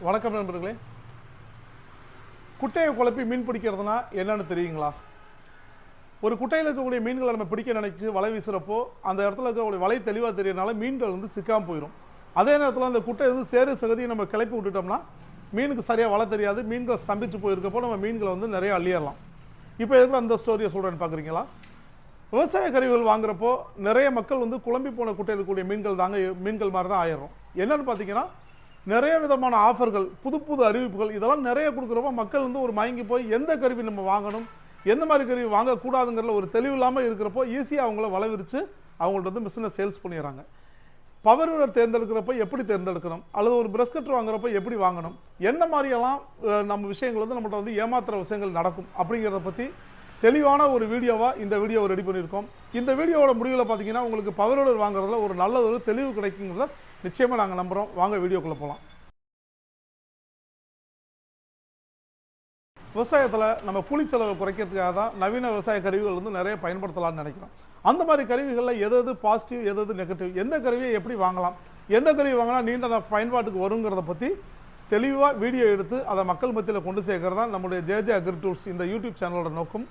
வணக்கம் நண்பர்களே. குட்டையை குழப்பி மீன் பிடிக்கிறதுனா என்னன்னு தெரியுங்களா? ஒரு குட்டையில் இருக்கக்கூடிய மீன்களை நம்ம பிடிக்க நினைச்சு வலை வீசுறப்போ அந்த இடத்துல இருக்கக்கூடிய வலை தெளிவாக தெரியறனால மீன்கள் வந்து சிக்காமல் போயிடும். அதே நேரத்தில் அந்த குட்டை வந்து சேறு சகதியை நம்ம கிளப்பி விட்டுட்டோம்னா மீனுக்கு சரியாக வலை தெரியாது, மீன்கள் ஸ்தம்பிச்சு போயிருக்கப்போ நம்ம மீன்களை வந்து நிறைய அள்ளிடலாம். இப்போ எதுக்கு அந்த ஸ்டோரியை சொல்கிறேன்னு பார்க்குறீங்களா? விவசாய கருவிகள் வாங்குறப்போ நிறைய மக்கள் வந்து குழம்பி போன குட்டையில் இருக்கக்கூடிய மீன்கள் மாதிரி தான் ஆயிடுறோம். என்னன்னு பார்த்தீங்கன்னா நிறைய விதமான ஆஃபர்கள், புது புது அறிவிப்புகள் இதெல்லாம் நிறைய கொடுக்குறப்போ மக்கள் வந்து ஒரு மயங்கி போய் எந்த கருவி நம்ம வாங்கணும், எந்த மாதிரி கருவி வாங்கக்கூடாதுங்கிற ஒரு தெளிவு இல்லாமல் இருக்கிறப்போ ஈஸியாக அவங்கள வளவிரித்து அவங்கள்ட்ட வந்து மிஷினை சேல்ஸ் பண்ணிடுறாங்க. பவர் வீடர் தேர்ந்தெடுக்கிறப்போ எப்படி தேர்ந்தெடுக்கணும், அல்லது ஒரு பிரஷ் கட்டர் வாங்குறப்போ எப்படி வாங்கணும், என்ன மாதிரியெல்லாம் நம்ம விஷயங்கள் வந்து நம்மகிட்ட வந்து ஏமாத்துற விஷயங்கள் நடக்கும் அப்படிங்கிறத பற்றி தெளிவான ஒரு வீடியோவாக இந்த வீடியோவை ரெடி பண்ணியிருக்கோம். இந்த வீடியோவோட முடிவில் பார்த்தீங்கன்னா உங்களுக்கு பவர் வீடர் வாங்குறதுல ஒரு நல்ல ஒரு தெளிவு கிடைக்குங்கிறத நிச்சயமாக நாங்கள் நம்புகிறோம். வாங்க வீடியோக்குள்ளே போகலாம். விவசாயத்தில் நம்ம கூலி செலவை குறைக்கிறதுக்காக தான் நவீன விவசாய கருவிகள் வந்து நிறைய பயன்படுத்தலாம்னு நினைக்கிறோம். அந்த மாதிரி கருவிகளில் எது பாசிட்டிவ், எது நெகட்டிவ், எந்த கருவியை எப்படி வாங்கலாம், எந்த கருவி வாங்கினா நீண்ட பயன்பாட்டுக்கு வருங்கிறத பற்றி தெளிவாக வீடியோ எடுத்து அதை மக்கள் மத்தியில் கொண்டு சேர்க்கறது தான் நம்முடைய ஜே அக்ரி டூல்ஸ் இந்த யூடியூப் சேனலோட நோக்கம்.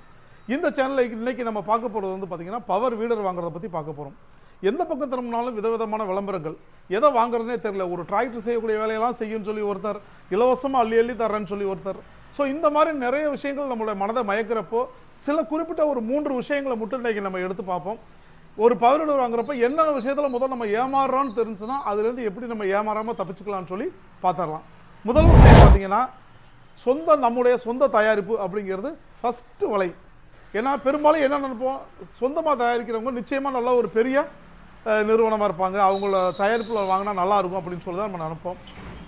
இந்த சேனலில் இன்னைக்கு நம்ம பார்க்க போகிறது வந்து பார்த்தீங்கன்னா பவர் வீடர் வாங்குறத பற்றி பார்க்க போகிறோம். எந்த பக்கம் திரும்பினாலும் விதவிதமான விளம்பரங்கள், எதை வாங்குறதுனே தெரியல. ஒரு டிராக்டர் செய்யக்கூடிய வேலையெல்லாம் செய்யுன்னு சொல்லி ஒருத்தர், இலவசமாக அள்ளி தர்றேன்னு சொல்லி ஒருத்தர். ஸோ இந்த மாதிரி நிறைய விஷயங்கள் நம்மளுடைய மனதை மயக்கிறப்போ சில குறிப்பிட்ட ஒரு 3 விஷயங்களை மட்டும் இன்றைக்கி நம்ம எடுத்து பார்ப்போம். ஒரு பவர் வீடர் வாங்குறப்போ என்னென்ன விஷயத்தில் முதல் நம்ம ஏமாறுறோன்னு தெரிஞ்சுன்னா அதுலேருந்து எப்படி நம்ம ஏமாறாமல் தப்பிச்சுக்கலாம்னு சொல்லி பார்த்துடலாம். முதல் விஷயம் பார்த்தீங்கன்னா நம்முடைய சொந்த தயாரிப்பு அப்படிங்கிறது ஃபஸ்ட்டு வலை. ஏன்னா பெரும்பாலும் என்ன நினைப்போம், சொந்தமாக தயாரிக்கிறவங்க நிச்சயமாக நல்ல ஒரு பெரிய நிறுவனமாக இருப்பாங்க, அவங்கள தயாரிப்பில் வாங்கினா நல்லா இருக்கும் அப்படின்னு சொல்லி தான் நம்ம நினைப்போம்.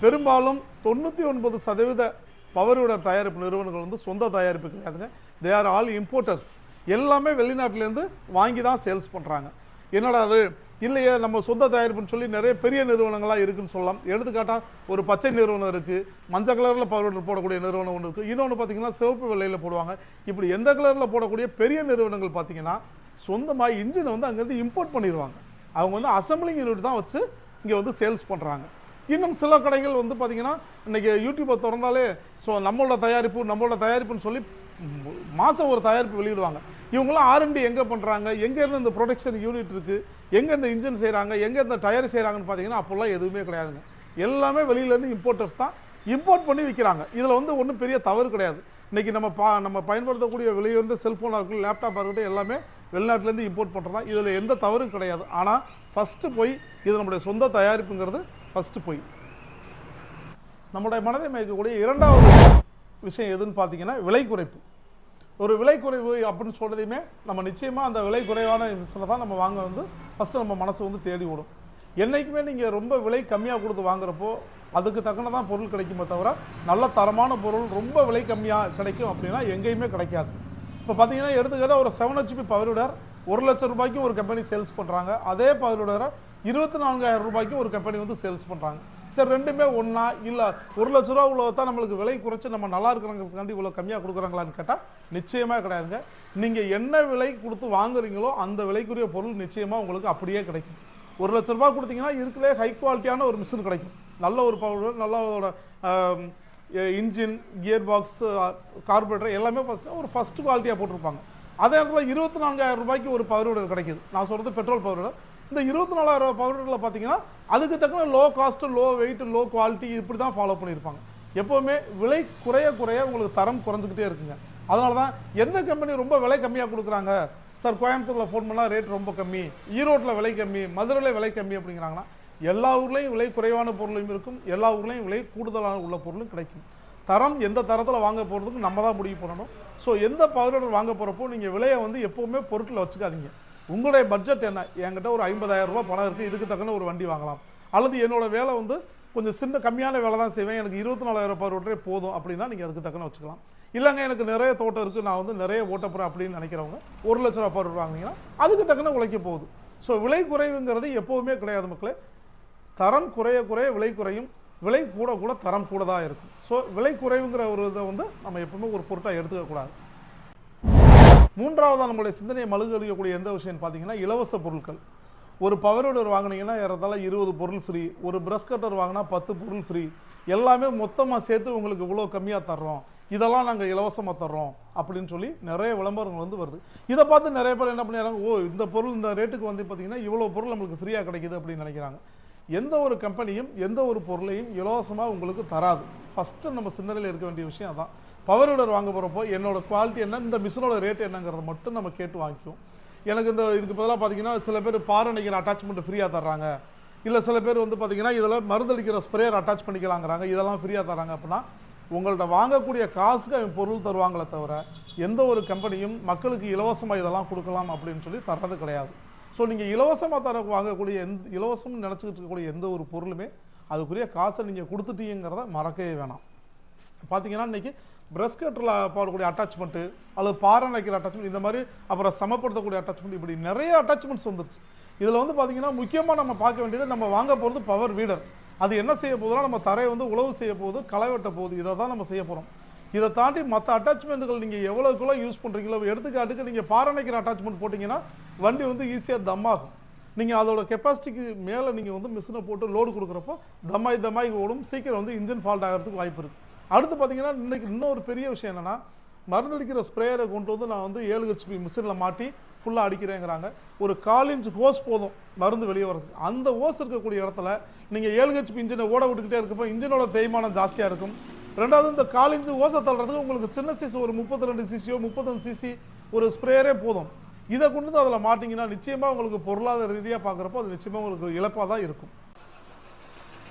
பெரும்பாலும் 99% பவர் வீடர் தயாரிப்பு நிறுவனங்கள் வந்து சொந்த தயாரிப்பு கிடையாதுங்க. They are all importers. எல்லாமே வெளிநாட்டிலேருந்து வாங்கி தான் சேல்ஸ் பண்ணுறாங்க. என்னடா அது இல்லையே, நம்ம சொந்த தயாரிப்புன்னு சொல்லி நிறைய பெரிய நிறுவனங்களாக இருக்குன்னு சொல்லலாம். எடுத்துக்காட்டால் ஒரு பச்சை நிறுவனம் இருக்குது, மஞ்சள் கலரில் பவர் வீடர் போடக்கூடிய நிறுவனம் ஒன்று இருக்குது, இன்னொன்று பார்த்தீங்கன்னா சிவப்பு வெள்ளையில் போடுவாங்க. இப்படி எந்த கலரில் போடக்கூடிய பெரிய நிறுவனங்கள் பார்த்தீங்கன்னா சொந்தமாக இன்ஜினை வந்து அங்கேருந்து இம்போர்ட் பண்ணிடுவாங்க. அவங்க வந்து அசம்பிளிங் யூனிட் தான் வச்சு இங்கே வந்து சேல்ஸ் பண்ணுறாங்க. இன்னும் சில கடைகள் வந்து பார்த்தீங்கன்னா இன்றைக்கி யூடியூப்பை திறந்தாலே நம்மளோட தயாரிப்புன்னு சொல்லி மாதம் ஒரு தயாரிப்பு வெளியிடுவாங்க. இவங்களாம் R&D எங்கே பண்ணுறாங்க, எங்கேருந்து இந்த ப்ரொடக்ஷன் யூனிட் இருக்குது, எங்கே இந்த இன்ஜின் செய்கிறாங்க, எங்கே இந்த டயர் செய்கிறாங்கன்னு பார்த்தீங்கன்னா அப்போல்லாம் எதுவுமே கிடையாதுங்க. எல்லாமே வெளியிலேருந்து இம்போர்ட்டர்ஸ் தான் இம்போர்ட் பண்ணி விற்கிறாங்க. இதில் வந்து ஒன்றும் பெரிய தவறு கிடையாது. இன்றைக்கி நம்ம பயன்படுத்தக்கூடிய வெளியிருந்து செல்ஃபோனாக இருக்கட்டும், லேப்டாப்பாக இருக்கட்டும், எல்லாமே வெளிநாட்டிலேருந்து இம்போர்ட் பண்ணுறது தான். இதில் எந்த தவறும் கிடையாது. ஆனால் ஃபஸ்ட்டு போய் இது நம்முடைய சொந்த தயாரிப்புங்கிறது ஃபஸ்ட்டு போய். நம்முடைய மனதை மயக்கக்கூடிய இரண்டாவது விஷயம் எதுன்னு பார்த்தீங்கன்னா விலை குறைப்பு. ஒரு விலை குறைவு அப்படின்னு சொல்கிறதையுமே நம்ம நிச்சயமாக அந்த விலை குறைவான விஷயத்தில் தான் நம்ம வாங்க வந்து ஃபஸ்ட்டு நம்ம மனசு வந்து தேடி விடும். என்றைக்குமே நீங்கள் ரொம்ப விலை கம்மியாக கொடுத்து வாங்குறப்போ அதுக்கு தக்கனதான் பொருள் கிடைக்குமே தவிர நல்ல தரமான பொருள் ரொம்ப விலை கம்மியாக கிடைக்கும் அப்படின்னா எங்கேயுமே கிடைக்காது. இப்போ பார்த்தீங்கன்னா எடுத்துக்கிட்ட ஒரு 7 HP பவர் வீடர் 1 லட்சம் ரூபாய்க்கும் ஒரு கம்பெனி சேல்ஸ் பண்ணுறாங்க. அதே பவர் வீடரை 24,000 ரூபாய்க்கும் ஒரு கம்பெனி வந்து சேல்ஸ் பண்ணுறாங்க. சரி, ரெண்டுமே ஒன்றா இல்லை? 1 லட்ச ரூபா இவ்வளோ தான் நம்மளுக்கு விலை குறைச்சி நம்ம நல்லா இருக்கிறவங்களுக்காண்டி இவ்வளோ கம்மியாக கொடுக்குறாங்களான்னு கேட்டால் நிச்சயமாக கிடையாதுங்க. நீங்கள் என்ன விலை கொடுத்து வாங்குறீங்களோ அந்த விலைக்குரிய பொருள் நிச்சயமாக உங்களுக்கு அப்படியே கிடைக்கும். 1 லட்ச ரூபா கொடுத்தீங்கன்னா இருக்கிறே ஹை குவாலிட்டியான ஒரு மிஷின் கிடைக்கும். நல்ல ஒரு பவர், நல்ல அதோட இன்ஜின், கியர் பாக்ஸ், கார்பரேட்டர் எல்லாமே ஃபஸ்ட்டு குவாலிட்டியாக போட்டிருப்பாங்க. அதே இடத்துல 24,000 ரூபாய்க்கு ஒரு பவர் வீடர் கிடைக்கிது. நான் சொல்கிறது பெட்ரோல் பவர் வீடர். இந்த 24,000 பவர் வீடரில் பார்த்தீங்கன்னா அதுக்கு தக்கன low cost, low wait, low quality இப்படி தான் ஃபாலோ பண்ணியிருப்பாங்க. எப்போவுமே விலை குறைய உங்களுக்கு தரம் குறைஞ்சிக்கிட்டே இருக்குங்க. அதனால தான் எந்த கம்பெனி ரொம்ப விலை கம்மியாக கொடுக்குறாங்க, சார் கோயம்புத்தூரில் ஃபோன் பண்ணால் ரேட் ரொம்ப கம்மி, ஈரோட்டில் விலை கம்மி, மதுரையில் விலை கம்மி அப்படிங்கிறாங்கன்னா எல்லா ஊர்லேயும் விலை குறைவான பொருளும் இருக்கும், எல்லா ஊர்லேயும் விலை கூடுதலான உள்ள பொருளும் கிடைக்கும். தரம் எந்த தரத்தில் வாங்க போகிறதுக்கு நம்ம தான் முடிவு பண்ணணும். ஸோ எந்த பவர் வீடர் வாங்க போகிறப்போ நீங்கள் விலையை வந்து எப்போவுமே பொருட்களை வச்சுக்காதீங்க. உங்களுடைய பட்ஜெட் என்ன, என்கிட்ட ஒரு 50,000 ரூபா பணம் இருக்குது, இதுக்கு தக்கன ஒரு வண்டி வாங்கலாம், அல்லது என்னோடய வேலை வந்து கொஞ்சம் கம்மியான வேலை தான் செய்வேன், எனக்கு 24,000 பவர் வீடரே போதும் அப்படின்னா நீங்கள் அதுக்கு தக்கன வச்சுக்கலாம். இல்லைங்க எனக்கு நிறைய தோட்டம் இருக்குது, நான் வந்து நிறைய ஓட்ட போகிறேன் அப்படின்னு நினைக்கிறவங்க 1 லட்ச ரூபா பவர் வீடர் வாங்கினீங்கன்னா அதுக்கு தக்கன உழைக்க போகுது. ஸோ விலை குறைவுங்கிறது எப்போவுமே கிடையாது மக்களே. தரம் குறைய விலை குறையும், விலை கூட தரம் கூட தான் இருக்கும். ஸோ விலை குறைவுங்கிற ஒரு இதை வந்து நம்ம எப்பவுமே ஒரு பொருட்டாக எடுத்துக்கக்கூடாது. மூன்றாவதாக நம்மளுடைய சிந்தனையை மழுகடிக்கக்கூடிய எந்த விஷயம்னு பார்த்தீங்கன்னா இலவச பொருட்கள். ஒரு பவர் வீடர் வாங்குனீங்கன்னா ஏறத்தாழ 20 பொருள் ஃப்ரீ, ஒரு பிரஷ் கட்டர் வாங்கினா 10 பொருள் ஃப்ரீ, எல்லாமே மொத்தமாக சேர்த்து உங்களுக்கு இவ்வளோ கம்மியாக தர்றோம், இதெல்லாம் நாங்கள் இலவசமாக தர்றோம் அப்படின்னு சொல்லி நிறைய விளம்பரங்கள் வந்து வருது. இதை பார்த்து நிறைய பேர் என்ன பண்ணிடுறாங்க, ஓ இந்த பொருள் இந்த ரேட்டுக்கு வந்து பார்த்தீங்கன்னா இவ்வளோ பொருள் நம்மளுக்கு ஃப்ரீயாக கிடைக்குது அப்படின்னு நினைக்கிறாங்க. எந்த ஒரு கம்பெனியும் எந்த ஒரு பொருளையும் இலவசமாக உங்களுக்கு தராது. ஃபஸ்ட்டு நம்ம சிந்தனையில் இருக்க வேண்டிய விஷயம் அதான். பவர் வீடர் வாங்க போகிறப்போ என்னோட குவாலிட்டி என்ன, இந்த மிஷினோட ரேட் என்னங்கிறத மட்டும் நம்ம கேட்டு வாங்கிக்குவோம். எனக்கு இந்த இதுக்கு பதிலாக பார்த்தீங்கன்னா சில பேர் பாரணைக்கிற அட்டாச்மெண்ட் ஃப்ரீயாக தர்றாங்க, இல்லை சில பேர் வந்து பார்த்தீங்கன்னா இதில் மருந்தளிக்கிற ஸ்ப்ரேயர் அட்டாச் பண்ணிக்கலாங்கிறாங்க, இதெல்லாம் ஃப்ரீயாக தராங்க. அப்படின்னா உங்கள்கிட்ட வாங்கக்கூடிய காசுக்கு அவன் பொருள் தருவாங்களே தவிர எந்த ஒரு கம்பெனியும் மக்களுக்கு இலவசமாக இதெல்லாம் கொடுக்கலாம் அப்படின்னு சொல்லி தர்றது கிடையாது. ஸோ நீங்கள் இலவசமாக வாங்கக்கூடிய இலவசம்னு நினச்சிக்கிட்டு இருக்கக்கூடிய எந்த ஒரு பொருளுமே அதுக்குரிய காசை நீங்கள் கொடுத்துட்டீங்கிறத மறக்கவே வேணாம். பார்த்தீங்கன்னா இன்றைக்கி பிரஷ் கட்டரில் போடக்கூடிய அட்டாச்மெண்ட்டு அல்லது பாறை வைக்கிற அட்டாச்மெண்ட், இந்த மாதிரி அப்புறம் சமப்படுத்தக்கூடிய அட்டாச்மெண்ட், இப்படி நிறைய அட்டாச்மெண்ட்ஸ் வந்துருச்சு. இதில் வந்து பார்த்தீங்கன்னா முக்கியமாக நம்ம பார்க்க வேண்டியது, நம்ம வாங்க போகிறது பவர் வீடர். அது என்ன செய்ய போகுதுன்னா நம்ம தரையை வந்து உழவு செய்ய போகுது, களை வெட்ட போகுது, இதை தான் நம்ம செய்ய போகிறோம். இதை தாண்டி மற்ற அட்டாச்மெண்ட்டுகள் நீங்கள் எவ்வளோக்குள்ள யூஸ் பண்ணுறீங்களோ, எடுத்துக்காட்டுக்கு நீங்கள் பாரணைக்கிற அட்டாச்மெண்ட் போட்டிங்கன்னா வண்டி வந்து ஈஸியாக தம்மாகும். நீங்கள் அதோட கெப்பாசிட்டிக்கு மேலே நீங்கள் வந்து மிஷினை போட்டு லோடு கொடுக்குறப்போ தம்மாய் ஓடும், சீக்கிரம் வந்து இன்ஜின் ஃபால்ட் ஆகிறதுக்கு வாய்ப்பு இருக்குது. அடுத்து பார்த்தீங்கன்னா இன்றைக்கி இன்னொரு பெரிய விஷயம் என்னென்னா, மருந்தடிக்கிற ஸ்ப்ரேயரை கொண்டு வந்து நான் வந்து 7 HP மிஷினில் மாட்டி ஃபுல்லாக அடிக்கிறேங்கிறாங்க. ஒரு 1/4 இன்ச் ஹோஸ் போதும் மருந்து வெளியே வரதுக்கு. அந்த ஹோஸ் இருக்கக்கூடிய இடத்துல நீங்கள் 7 HP இன்ஜினை ஓட விட்டுக்கிட்டே இருக்கப்போ இன்ஜினோட தேய்மானம் ஜாஸ்தியாக இருக்கும். ரெண்டாவது, இந்த 1/4 இன்ச் ஹோஸை தள்ளுறதுக்கு உங்களுக்கு சின்ன சிசி ஒரு 32 சிசியோ 35 சிசி ஒரு ஸ்ப்ரேயரே போதும். இதை கொண்டு வந்து அதில் மாட்டிங்கன்னா நிச்சயமாக உங்களுக்கு பொருளாதார ரீதியாக பார்க்குறப்போ அது நிச்சயமாக உங்களுக்கு இழப்பாக தான் இருக்கும்.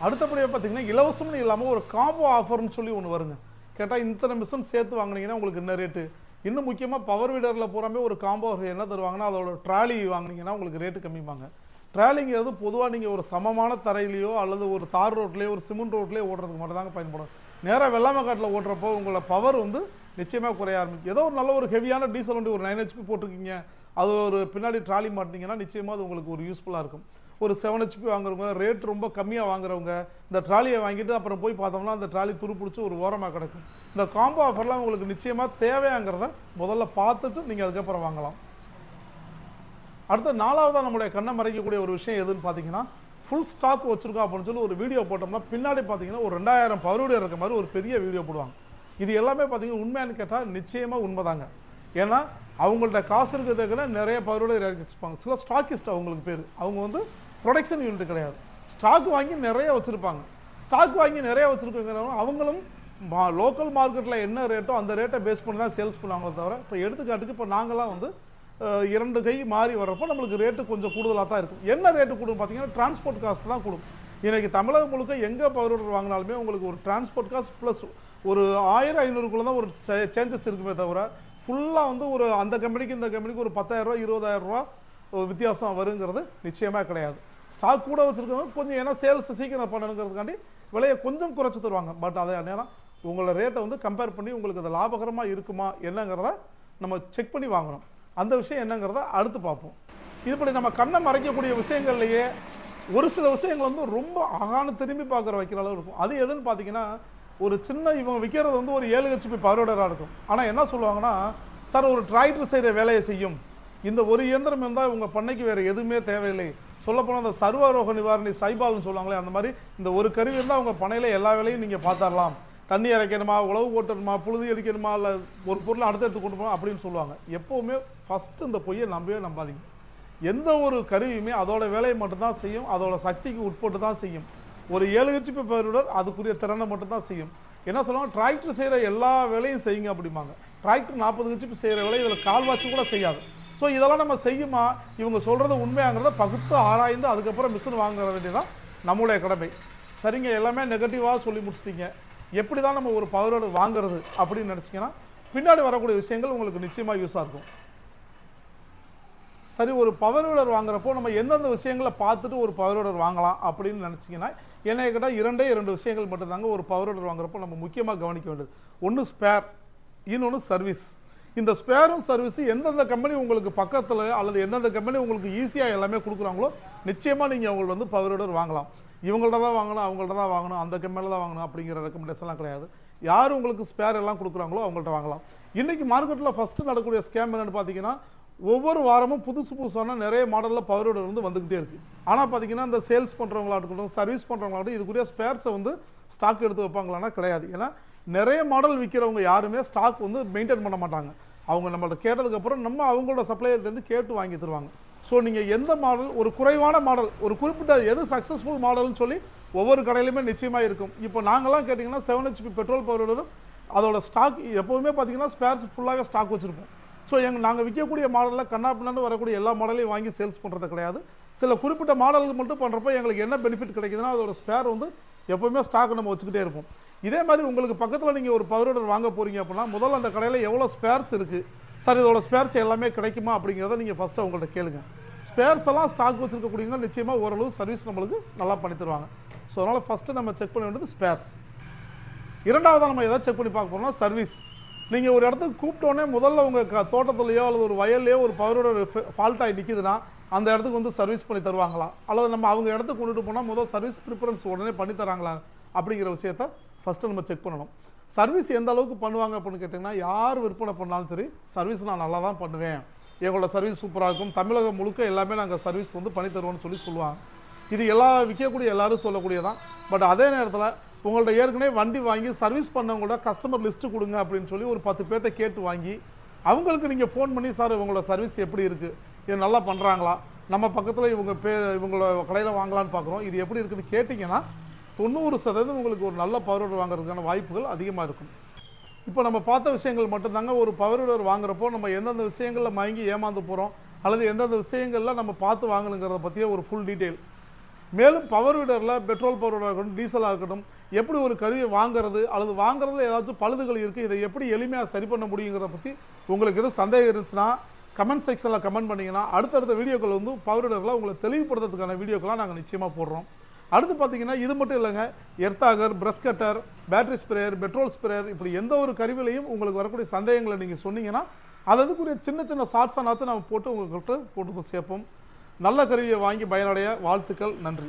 அடுத்தபடியாக பார்த்தீங்கன்னா இலவசம்னு இல்லாமல் ஒரு காம்போ ஆஃபர்னு சொல்லி ஒன்று வருங்க. கேட்டால் இத்தனை மிஷின் சேர்த்து வாங்கினீங்கன்னா உங்களுக்கு என்ன ரேட்டு. இன்னும் முக்கியமாக பவர் வீடரில் பூராமே ஒரு காம்போ என்ன தருவாங்கன்னா, அதோட ட்ராலி வாங்கினீங்கன்னா உங்களுக்கு ரேட்டு கம்மிப்பாங்க. ட்ராலிங்கிறது பொதுவாக நீங்கள் ஒரு சமமான தரையிலையோ அல்லது ஒரு தார் ரோட்லேயோ ஒரு சிமெண்ட் ரோட்லேயோ ஓடுறதுக்கு மட்டும் தாங்க பயன்படும். நேராக வெள்ளாமை காட்டில் ஓட்டுறப்போ உங்களோட பவர் வந்து நிச்சயமாக குறைய ஆரம்பிக்கும். ஏதோ ஒரு நல்ல ஒரு ஹெவியான டீசல் வண்டி ஒரு 9 HP போட்டிருக்கீங்க, அது ஒரு பின்னாடி ட்ராலி மாட்டினீங்கன்னா நிச்சயமாக அது உங்களுக்கு ஒரு யூஸ்ஃபுல்லாக இருக்கும். ஒரு 7 HP வாங்குறவங்க, ரேட் ரொம்ப கம்மியாக வாங்குறவங்க இந்த ட்ராலியை வாங்கிட்டு அப்புறம் போய் பார்த்தோம்னா அந்த ட்ராலி துரு பிடிச்சி ஒரு ஓரமாக கிடக்கும். இந்த காம்போ ஆஃபர்லாம் உங்களுக்கு நிச்சயமாக தேவையாங்கிறத முதல்ல பார்த்துட்டு நீங்கள் அதுக்கப்புறம் வாங்கலாம். அடுத்த 4வதாக நம்மளுடைய கண்ணை மறைக்கக்கூடிய ஒரு விஷயம் எதுன்னு பார்த்தீங்கன்னா, ஃபுல் ஸ்டாக் வச்சுருக்கோம் அப்படின்னு சொல்லி ஒரு வீடியோ போட்டோம்னா பின்னாடி பார்த்தீங்கன்னா ஒரு 2000 பவர் வீடியோ இருக்க மாதிரி ஒரு பெரிய வீடியோ போடுவாங்க. இது எல்லாமே பார்த்தீங்கன்னா உண்மையானு கேட்டால் நிச்சயமாக உண்மைதாங்க. ஏன்னா அவங்கள்ட்ட காசு இருக்கிறதுக்குன்னா நிறைய பவர் வீடியோ இறக்கி வச்சுப்பாங்க. சில ஸ்டாக்கிஸ்ட் அவங்களுக்கு பேர், அவங்க வந்து ப்ரொடக்ஷன் யூனிட் கிடையாது, ஸ்டாக் வாங்கி நிறைய வச்சுருப்பாங்க. ஸ்டாக் வாங்கி நிறைய வச்சுருக்கவங்க அவங்களும் லோக்கல் மார்க்கெட்டில் என்ன ரேட்டோ அந்த ரேட்டை பேஸ் பண்ணி தான் சேல்ஸ் பண்ணுவாங்களே தவிர, இப்போ எடுத்துக்காட்டுக்கு இப்போ நாங்களாம் வந்து 2 கை மாறி வர்றப்போ நம்மளுக்கு ரேட்டு கொஞ்சம் கூடுதலாக தான் இருக்கும். என்ன ரேட்டு கூடும் பார்த்தீங்கன்னா டிரான்ஸ்போர்ட் காஸ்ட் தான் கூடும். இன்றைக்கி தமிழகம் முழுக்க எங்கே பவர் வீடர் வாங்கினாலுமே உங்களுக்கு ஒரு டிரான்ஸ்போர்ட் காஸ்ட் ப்ளஸ் ஒரு 1500 தான் ஒரு சேஞ்சஸ் இருக்குமே தவிர, ஃபுல்லாக வந்து ஒரு அந்த கம்பெனிக்கு இந்த கம்பெனிக்கு ஒரு 10,000 ரூபா 20,000 ரூபா வித்தியாசம் வருங்கிறது நிச்சயமாக கிடையாது. ஸ்டாக் கூட வச்சுருக்கவங்க கொஞ்சம் ஏன்னா சேல்ஸ் சீக்கிரம் பண்ணணுங்கிறதுக்காண்டி விலையை கொஞ்சம் குறைச்சி தருவாங்க. பட் அதே நேரம் உங்களோட ரேட்டை வந்து கம்பேர் பண்ணி உங்களுக்கு அது லாபகரமாக இருக்குமா என்னங்கிறத நம்ம செக் பண்ணி வாங்கணும். அந்த விஷயம் என்னங்கிறத அடுத்து பார்ப்போம். இதுபடி நம்ம கண்ணை மறைக்கக்கூடிய விஷயங்கள்லையே ஒரு சில விஷயங்கள் வந்து ரொம்ப அகானு திரும்பி பார்க்குற வைக்கிற அளவு இருக்கும். அது எதுன்னு பார்த்தீங்கன்னா, ஒரு சின்ன இவங்க விற்கிறது வந்து ஒரு 7 HP பவர் வீடராக இருக்கும். ஆனால் என்ன சொல்லுவாங்கன்னா, சார் ஒரு டிராக்டர் செய்கிற வேலையை செய்யும், இந்த ஒரு இயந்திரம் இருந்தால் உங்கள் பண்ணைக்கு வேறு எதுவுமே தேவையில்லை. சொல்லப்போனால் அந்த சர்வரோக நிவாரணி சைபால்னு சொல்லுவாங்களே, அந்த மாதிரி இந்த ஒரு கருவி இருந்தால் உங்கள் பண்ணையில் எல்லா வேலையும் நீங்கள் பார்த்துடலாம். தண்ணி இறைக்கணுமா, உழவு ஓட்டணுமா, புழுதி அடிக்கணுமா, இல்லை ஒரு பொருளை அடுத்தடுத்து கொண்டு போகணும் அப்படின்னு சொல்லுவாங்க. எப்போவுமே ஃபஸ்ட்டு இந்த பொய்யை நம்பவே நம்பாதீங்க. எந்த ஒரு கருவியுமே அதோட வேலையை மட்டும்தான் செய்யும், அதோட சக்திக்கு உட்பட்டு தான் செய்யும். ஒரு 7 HP பவர் வீடர் அதுக்குரிய திறனை மட்டும்தான் செய்யும். என்ன சொல்லுவாங்க, டிராக்டர் செய்கிற எல்லா வேலையும் செய்யுங்க அப்படிம்பாங்க. டிராக்டர் 40 HP செய்கிற வேலை இதில் கால்வாசி கூட செய்யாது. ஸோ இதெல்லாம் நம்ம செய்யுமா, இவங்க சொல்கிறது உண்மையாங்கிறத பகுத்து ஆராய்ந்து அதுக்கப்புறம் மிஷின் வாங்க வேண்டியதான் நம்மளுடைய கடமை. சரிங்க, எல்லாமே நெகட்டிவாக சொல்லி முடிச்சிட்டிங்க. எப்படி தான் நம்ம ஒரு பவர் வீடர் வாங்குறது அப்படின்னு நினச்சிங்கன்னா பின்னாடி வரக்கூடிய விஷயங்கள் உங்களுக்கு நிச்சயமாக யூஸாக இருக்கும். சரி, ஒரு பவர் வீடர் வாங்குறப்போ நம்ம எந்தெந்த விஷயங்களை பார்த்துட்டு ஒரு பவர் வீடர் வாங்கலாம் அப்படின்னு நினச்சிங்கன்னா, என்ன கேட்டால் 2 விஷயங்கள் மட்டும்தாங்க ஒரு பவர் வீடர் வாங்குறப்போ நம்ம முக்கியமாக கவனிக்க வேண்டியது. ஒன்று ஸ்பேர், இன்னொன்று சர்வீஸ். இந்த ஸ்பேரும் சர்வீஸும் எந்தெந்த கம்பெனி உங்களுக்கு பக்கத்தில் அல்லது எந்தெந்த கம்பெனி உங்களுக்கு ஈஸியாக எல்லாமே கொடுக்குறாங்களோ நிச்சயமாக நீங்கள் அவங்களை வந்து பவர் வீடர் வாங்கலாம். இவங்கள்ட்ட தான் வாங்கணும், அவங்கள்ட்ட தான் வாங்கணும், அந்த கம்பெனியில் தான் வாங்கணும் அப்படிங்கிற ரெக்கமெண்டேஷன்லாம் கிடையாது. யார் உங்களுக்கு ஸ்பேர் எல்லாம் கொடுக்குறாங்களோ அவங்கள்ட்ட வாங்கலாம். இன்றைக்கி மார்க்கெட்டில் ஃபஸ்ட்டு நடக்கக்கூடிய ஸ்கேம் என்னென்னு பார்த்தீங்கன்னா, ஒவ்வொரு வாரமும் புதுசு புதுசான நிறைய மாடலில் பவர் வீடர் வந்து வந்துகிட்டே இருக்கு. ஆனால் பார்த்தீங்கன்னா இந்த சேல்ஸ் பண்ணுறவங்களா இருக்கட்டும், சர்வீஸ் பண்ணுறவங்களாகட்டும், இதுக்குரிய ஸ்பேர்ஸை வந்து ஸ்டாக் எடுத்து வைப்பாங்களான்னா கிடையாது. ஏன்னா நிறைய மாடல் விற்கிறவங்க யாருமே ஸ்டாக் வந்து மெயின்டைன் பண்ண மாட்டாங்க. அவங்க நம்மள்ட்ட கேட்டதுக்கப்புறம் நம்ம அவங்களோட சப்ளையர்லேருந்து கேட்டு வாங்கி தருவாங்க. ஸோ நீங்கள் எந்த மாடல், ஒரு குறைவான மாடல், ஒரு குறிப்பிட்ட எது சக்ஸஸ்ஃபுல் மாடல்னு சொல்லி ஒவ்வொரு கடையிலுமே நிச்சயமாக இருக்கும். இப்போ நாங்கள்லாம் கேட்டிங்கன்னா 7 HP பெட்ரோல் பவர் வீடரும் அதோட ஸ்டாக் எப்போவுமே பார்த்தீங்கன்னா ஸ்பேர்ஸ் ஃபுல்லாகவே ஸ்டாக் வச்சுருப்போம். ஸோ நாங்கள் விற்கக்கூடிய மாடலில் கண்ணாப்பின்னு வரக்கூடிய எல்லா மாடலையும் வாங்கி சேல்ஸ் பண்ணுறது கிடையாது. சில குறிப்பிட்ட மாடலுக்கு மட்டும் பண்ணுறப்போ எங்களுக்கு என்ன பெனிஃபிட் கிடைக்குதுன்னா அதோட ஸ்பேர் வந்து எப்போவுமே ஸ்டாக் நம்ம வச்சுக்கிட்டே இருப்போம். இதே மாதிரி உங்களுக்கு பக்கத்தில் நீங்கள் ஒரு பவர் வீடர் வாங்க போகிறீங்க அப்படின்னா முதல்ல அந்த கடையில் எவ்வளோ ஸ்பேர்ஸ் இருக்குது, சார் இதோட ஸ்பேர்ஸ் எல்லாமே கிடைக்குமா அப்படிங்கிறத நீங்கள் ஃபஸ்ட்டு அவங்கள்ட்ட கேளுங்க. ஸ்பேர்ஸ் எல்லாம் ஸ்டாக் வச்சுருக்கக்கூடியவங்க நிச்சயமாக ஓரளவு சர்வீஸ் நம்மளுக்கு நல்லா பண்ணி தருவாங்க. ஸோ அதனால் ஃபஸ்ட்டு நம்ம செக் பண்ண வேண்டியது ஸ்பேர்ஸ். இரண்டாவதாக நம்ம எதாவது செக் பண்ணி பார்க்க போகிறோம்னா சர்வீஸ். நீங்கள் ஒரு இடத்துக்கு கூப்பிட்டோன்னே முதல்ல உங்கள் தோட்டத்துலையோ அல்லது ஒரு வயல்லையோ ஒரு பவர் வீடர் ஃபால்ட் ஆகி நிற்கிதுன்னா அந்த இடத்துக்கு வந்து சர்வீஸ் பண்ணி தருவாங்களா, அல்லது நம்ம அவங்க இடத்துக்கு கொண்டுட்டு போனால் முதல் சர்வீஸ் ப்ரிஃபரன்ஸ் உடனே பண்ணி தராங்களா அப்படிங்கிற விஷயத்த ஃபஸ்ட்டு நம்ம செக் பண்ணணும். சர்வீஸ் எந்த அளவுக்கு பண்ணுவாங்க அப்படின்னு கேட்டிங்கன்னா, யார் விற்பனை பண்ணாலும் சரி சர்வீஸ் நான் நல்லா தான் பண்ணுவேன், எங்களோட சர்வீஸ் சூப்பராக இருக்கும், தமிழகம் முழுக்க எல்லாமே நாங்கள் சர்வீஸ் வந்து பண்ணி தருவோம்னு சொல்லுவாங்க. இது எல்லா விற்கக்கூடிய எல்லாரும் சொல்லக்கூடியதான். பட் அதே நேரத்தில் உங்கள்ட்ட ஏற்கனவே வண்டி வாங்கி சர்வீஸ் பண்ணவங்களோட கஸ்டமர் லிஸ்ட்டு கொடுங்க அப்படின்னு சொல்லி ஒரு 10 பேர்த்த கேட்டு வாங்கி அவங்களுக்கு நீங்கள் ஃபோன் பண்ணி, சார் இவங்களோட சர்வீஸ் எப்படி இருக்குது, இது நல்லா பண்ணுறாங்களா, நம்ம பக்கத்தில் இவங்களோட கடையில் வாங்கலான்னு பார்க்குறோம், இது எப்படி இருக்குன்னு கேட்டிங்கன்னா 90% உங்களுக்கு ஒரு நல்ல பவர் வீடர் வாங்குறதுக்கான வாய்ப்புகள் அதிகமாக இருக்கும். இப்போ நம்ம பார்த்த விஷயங்கள் மட்டும்தாங்க. ஒரு பவர் வீடர் வாங்குறப்போ நம்ம எந்தெந்த விஷயங்களில் மயங்கி ஏமாந்து போகிறோம் அல்லது எந்தெந்த விஷயங்களில் நம்ம பார்த்து வாங்கணுங்கிறத பற்றிய ஒரு ஃபுல் டீட்டெயில். மேலும் பவர் வீடரில் பெட்ரோல் பவர் வீடராக இருக்கட்டும், டீசலாக இருக்கட்டும், எப்படி ஒரு கருவியை வாங்குறது அல்லது வாங்குறதுல ஏதாச்சும் பழுதுகள் இருக்குது, இதை எப்படி எளிமையாக சரி பண்ண முடியுங்கிறத பற்றி உங்களுக்கு எதுவும் சந்தேகம் இருந்துச்சுன்னா கமெண்ட் செக்ஷனில் கமெண்ட் பண்ணிங்கன்னா அடுத்தடுத்த வீடியோக்கள் வந்து பவர் வீடரில் உங்களை தெளிவுபடுத்துறதுக்கான வீடியோக்கெல்லாம் நாங்கள் நிச்சயமாக போடுறோம். அடுத்து பார்த்தீங்கன்னா இது மட்டும் இல்லைங்க, earth auger, brush cutter, battery sprayer, petrol sprayer, இப்படி எந்த ஒரு கருவிலையும் உங்களுக்கு வரக்கூடிய சந்தேகங்களை நீங்கள் சொன்னீங்கன்னா அதுக்குரிய சின்ன சின்ன ஷார்ட்ஸானாச்சும் நம்ம போட்டு உங்கள்கிட்ட போட்டு சேர்ப்போம். நல்ல கருவியை வாங்கி பயனடைய வாழ்த்துக்கள். நன்றி.